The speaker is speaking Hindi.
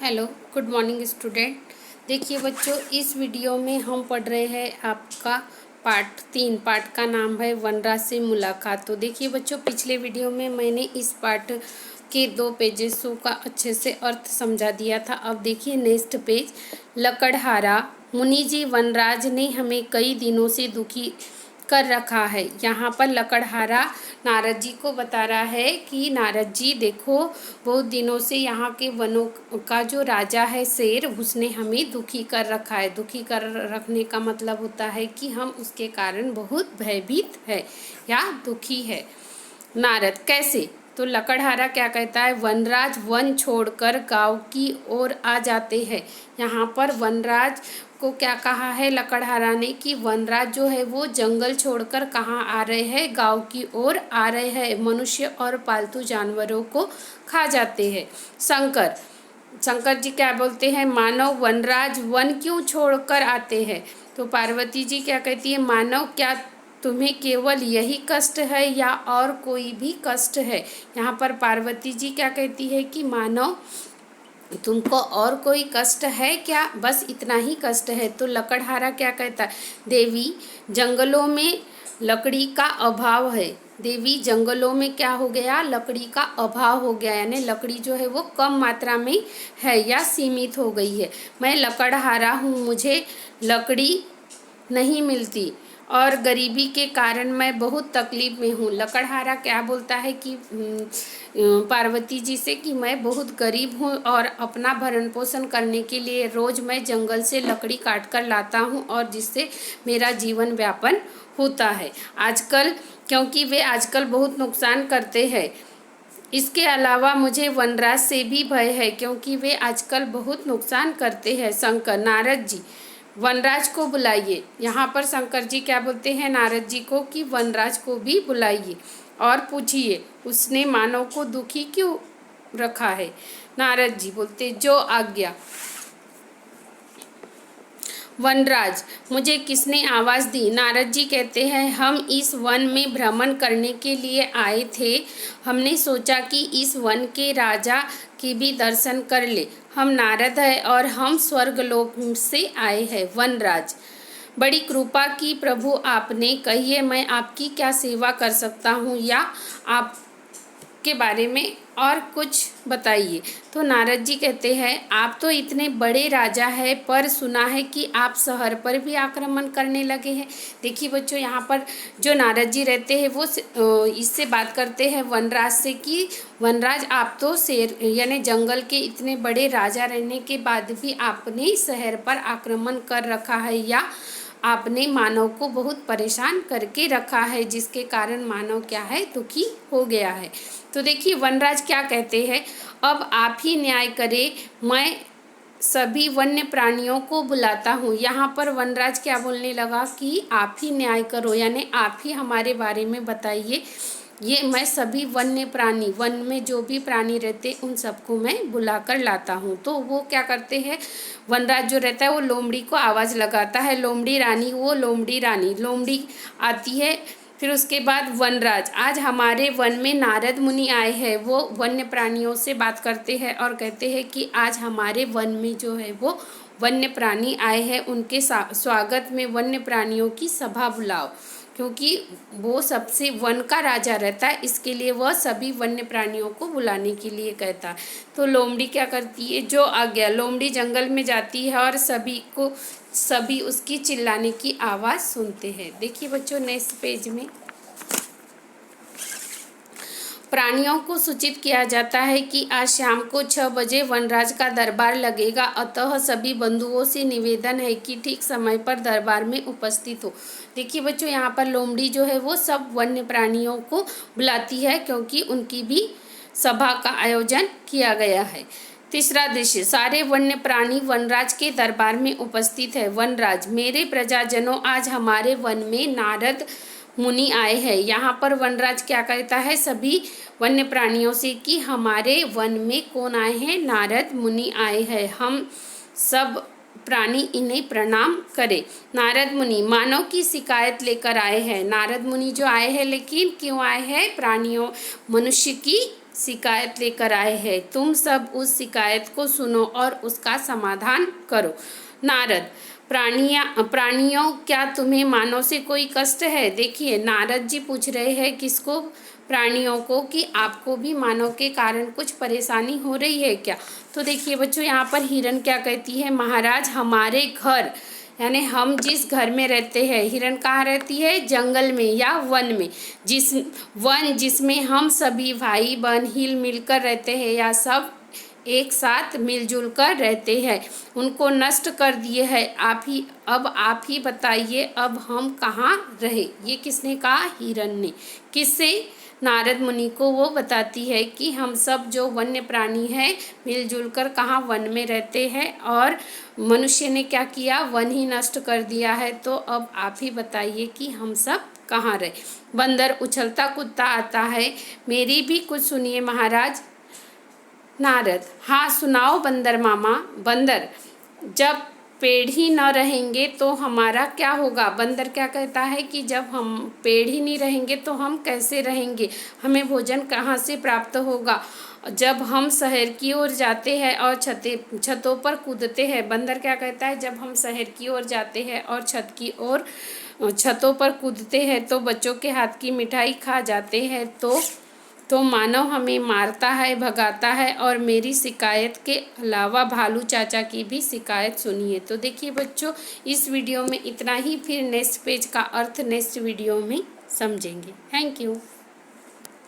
Hello, good morning student. देखिए बच्चों, इस वीडियो में हम पढ़ रहे हैं आपका पार्ट 3। पार्ट का नाम है वनराज से मुलाकात। तो देखिए बच्चों, पिछले वीडियो में मैंने इस पार्ट के 2 पेजेसों का अच्छे से अर्थ समझा दिया था। अब देखिए नेक्स्ट पेज। लकड़हारा। मुनि जी, वनराज ने हमें कई दिनों से दुखी कर रखा है। यहाँ पर लकड़हारा नारद जी को बता रहा है कि नारद जी देखो, बहुत दिनों से यहाँ के वनों का जो राजा है शेर, उसने हमें दुखी कर रखा है। दुखी कर रखने का मतलब होता है कि हम उसके कारण बहुत भयभीत है या दुखी है। नारद कैसे? तो लकड़हारा क्या कहता है, वनराज वन छोड़कर गांव की ओर आ जाते हैं। यहाँ पर वनराज को क्या कहा है लकड़हारा ने कि वनराज जो है वो जंगल छोड़कर कहाँ आ रहे हैं, गांव की ओर आ रहे हैं। मनुष्य और पालतू जानवरों को खा जाते हैं। शंकर जी क्या बोलते हैं, मानव वनराज वन क्यों छोड़कर आते हैं? तो पार्वती जी क्या कहती है, मानव क्या तुम्हें केवल यही कष्ट है या और कोई भी कष्ट है? यहाँ पर पार्वती जी क्या कहती है कि मानव तुमको और कोई कष्ट है क्या? बस इतना ही कष्ट है। तो लकड़हारा क्या कहता है, देवी जंगलों में लकड़ी का अभाव है। देवी जंगलों में क्या हो गया, लकड़ी का अभाव हो गया, यानी लकड़ी जो है वो कम मात्रा में है या सीमित हो गई है। मैं लकड़हारा हूँ, मुझे लकड़ी नहीं मिलती और गरीबी के कारण मैं बहुत तकलीफ में हूँ। लकड़हारा क्या बोलता है कि पार्वती जी से कि मैं बहुत गरीब हूँ और अपना भरण पोषण करने के लिए रोज़ मैं जंगल से लकड़ी काट कर लाता हूँ और जिससे मेरा जीवन व्यापन होता है। आजकल क्योंकि वे आजकल बहुत नुकसान करते हैं। इसके अलावा मुझे वनराज से भी भय है क्योंकि वे आजकल बहुत नुकसान करते हैं। शंकर, नारद जी वनराज को बुलाइए। यहाँ पर शंकर जी क्या बोलते हैं नारद जी को कि वनराज को भी बुलाइए और पूछिए उसने मानव को दुखी क्यों रखा है। नारद जी बोलते जो आज्ञा। वनराज, मुझे किसने आवाज़ दी? नारद जी कहते हैं हम इस वन में भ्रमण करने के लिए आए थे। हमने सोचा कि इस वन के राजा के भी दर्शन कर ले। हम नारद हैं और हम स्वर्गलोक से आए हैं। वनराज, बड़ी कृपा की प्रभु आपने, कहिए मैं आपकी क्या सेवा कर सकता हूँ या आप के बारे में और कुछ बताइए। तो नारद जी कहते हैं आप तो इतने बड़े राजा हैं, पर सुना है कि आप शहर पर भी आक्रमण करने लगे हैं। देखिए बच्चों, यहाँ पर जो नारद जी रहते हैं वो इससे बात करते हैं वनराज से कि वनराज आप तो शेर यानी जंगल के इतने बड़े राजा रहने के बाद भी आपने शहर पर आक्रमण कर रखा है या आपने मानव को बहुत परेशान करके रखा है, जिसके कारण मानव क्या है, दुखी हो गया है। तो देखिए वनराज क्या कहते हैं, अब आप ही न्याय करें, मैं सभी वन्य प्राणियों को बुलाता हूँ। यहाँ पर वनराज क्या बोलने लगा कि आप ही न्याय करो, यानी आप ही हमारे बारे में बताइए। ये मैं सभी वन्य प्राणी, वन में जो भी प्राणी रहते उन सबको मैं बुलाकर लाता हूँ। तो वो क्या करते हैं, वनराज जो रहता है वो लोमड़ी को आवाज़ लगाता है, लोमड़ी रानी, वो लोमड़ी रानी लोमड़ी आती है। फिर उसके बाद वनराज, आज हमारे वन में नारद मुनि आए हैं। वो वन्य प्राणियों से बात करते हैं और कहते हैं कि आज हमारे वन में जो है वो वन्य प्राणी आए हैं, उनके स्वागत में वन्य प्राणियों की सभा बुलाओ, क्योंकि वो सबसे वन का राजा रहता है, इसके लिए वह सभी वन्य प्राणियों को बुलाने के लिए कहता है। तो लोमड़ी क्या करती है, जो आज्ञा। लोमड़ी जंगल में जाती है और सभी उसकी चिल्लाने की आवाज़ सुनते हैं। देखिए बच्चों नेक्स्ट पेज में, प्राणियों को सूचित किया जाता है कि आज शाम को 6 बजे वनराज का दरबार लगेगा, अतः सभी बंधुओं से निवेदन है कि ठीक समय पर दरबार में उपस्थित हो। देखिए बच्चों, यहाँ पर लोमड़ी जो है वो सब वन्य प्राणियों को बुलाती है क्योंकि उनकी भी सभा का आयोजन किया गया है। तीसरा दृश्य, सारे वन्य प्राणी वनराज के दरबार में उपस्थित है। वनराज, मेरे प्रजाजनों, आज हमारे वन में नारद मुनि आए हैं। यहाँ पर वनराज क्या कहता है सभी वन्य प्राणियों से कि हमारे वन में कौन आए हैं, नारद मुनि आए हैं, हम सब प्राणी इन्हें प्रणाम करें। नारद मुनि मानव की शिकायत लेकर आए हैं। नारद मुनि जो आए हैं, लेकिन क्यों आए हैं, प्राणियों मनुष्य की शिकायत लेकर आए हैं। तुम सब उस शिकायत को सुनो और उसका समाधान करो। नारद, प्राणियों, क्या तुम्हें मानव से कोई कष्ट है? देखिए, नारद जी पूछ रहे हैं किसको? प्राणियों को, कि आपको भी मानव के कारण कुछ परेशानी हो रही है क्या? तो देखिए बच्चों, यहाँ पर हिरण क्या कहती है? महाराज, हमारे घर, यानी हम जिस घर में रहते हैं, हिरण कहाँ रहती है? जंगल में या वन में। जिसमें हम सभी भाई बहन हिल मिलकर रहते हैं, या सब एक साथ मिलजुल कर रहते हैं, उनको नष्ट कर दिए हैं अब आप ही बताइए, अब हम कहाँ रहे? ये किसने कहा? हिरण ने। किससे? नारद मुनि को वो बताती है कि हम सब जो वन्य प्राणी हैं मिलजुल कर कहाँ वन में रहते हैं, और मनुष्य ने क्या किया? वन ही नष्ट कर दिया है। तो अब आप ही बताइए कि हम सब कहाँ रहे? बंदर उछलता कूदता आता है, मेरी भी कुछ सुनिए महाराज। नारद, हाँ सुनाओ बंदर मामा। बंदर, जब पेड़ ही न रहेंगे तो हमारा क्या होगा? बंदर क्या कहता है कि जब हम पेड़ ही नहीं रहेंगे तो हम कैसे रहेंगे? हमें भोजन कहाँ से प्राप्त होगा? जब हम शहर की ओर जाते हैं और छतों पर कूदते हैं। बंदर क्या कहता है? जब हम शहर की ओर जाते हैं और छतों पर कूदते हैं तो बच्चों के हाथ की मिठाई खा जाते हैं, तो मानव हमें मारता है, भगाता है, और मेरी शिकायत के अलावा भालू चाचा की भी शिकायत सुनिए। तो देखिए बच्चों, इस वीडियो में इतना ही। फिर नेक्स्ट पेज का अर्थ नेक्स्ट वीडियो में समझेंगे। Thank you.